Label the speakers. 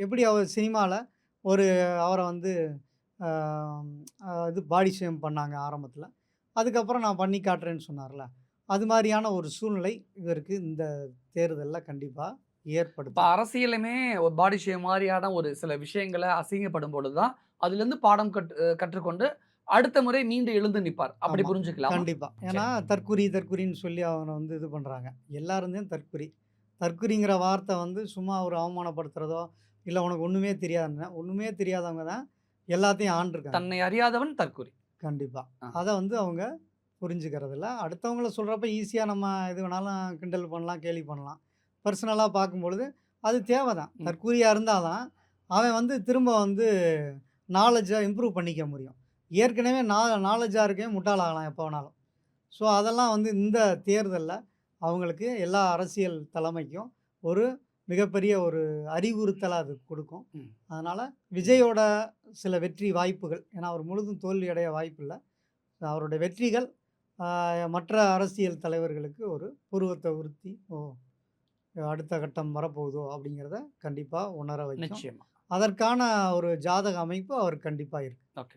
Speaker 1: எப்படி அவர் சினிமால ஒரு அவர வந்து அ இது பாடி ஷேம் பண்ணாங்க ஆரம்பத்தில. அதுக்கப்புறம் நான் பண்ணி காட்டுறேன்னு சொன்னார்ல. அது மாரியான ஒரு சூழ்நிலை இவருக்கு இந்த தேர்தல்ல கண்டிப்பா
Speaker 2: இப்ப
Speaker 1: ஏற்படுத்தும்.
Speaker 2: அரசியலுமே ஒரு பாடி ஷேம் மாரியான ஒரு சில விஷயங்கள அசிங்கப்படும் பொழுது தான், அதிலிருந்து பாடம் கற்றுக்கொண்டு அடுத்த முறை மீண்டு எழுந்து நிப்பார். அப்படி
Speaker 1: ஆமா.
Speaker 2: புரிஞ்சுக்கலாமா?
Speaker 1: கண்டிப்பா. ஏன்னா
Speaker 2: சரி.
Speaker 1: தற்குறி, தற்குறின்னு சொல்லி அவன வந்து இது பண்றாங்க. எல்லாரும் தான் தற்குறி. தற்குறிங்கிற வார்த்தை வந்து சும்மா ஒரு அவமானப்படுத்துறதோ, இல்ல உனக்கு ஒண்ணுமே தெரியாதுன்னா, ஒண்ணுமே தெரியாதவங்க தான் எல்லாத்தையும் ஆண்டுருக்காங்க.
Speaker 2: தன்னை அறியாதவன் தற்குறி.
Speaker 1: கண்டிப்பா.
Speaker 2: ஆ.
Speaker 1: அத வந்து அவங்க புரிஞ்சுக்கிறதில்ல. அடுத்தவங்கள சொல்றப்ப ஈஸியா நம்ம எது வேணாலும் கிண்டல் பண்ணலாம், கேலி பண்ணலாம். பர்சனலா பார்க்கும்பொழுது அது தேவ தான்.
Speaker 2: ம்.
Speaker 1: தற்குறியா இருந்தா தான், அவன் வந்து திரும்ப வந்து நாலேட்ஜ இம்ப்ரூவ் பண்ணிக்க முடியும். ஏற்கனவே நாலேட்ஜா இருக்கவன் முட்டாளாகலாம் எப்ப வேணாலும். ஸோ, அதெல்லாம் வந்து இந்த தேர்தல்ல அவங்களுக்கு எல்லா அரசியல் தலைமைக்கும் ஒரு மிகப்பெரிய ஒரு அறிவுறுத்தலா அது குடுக்கும்.
Speaker 2: ம்.
Speaker 1: அதனால விஜயோட சில வெற்றி வாய்ப்புகள், ஏன்னா அவர் முழுதும் தோல்வி அடைய வாய்ப்பில்ல. அவருடைய வெற்றிகள் ஆ மற்ற அரசியல் தலைவர்களுக்கு ஒரு புருவத்த உறுத்தி, "ஓ! அடுத்த கட்டம் வரப்போகுதோ!" அப்படிங்கிறத கண்டிப்பா உணர வைக்கும்.
Speaker 2: நிச்சயமா.
Speaker 1: அதற்கான ஒரு ஜாதக அமைப்பு அவருக்கு கண்டிப்பா இருக்கு.
Speaker 2: ஓகே.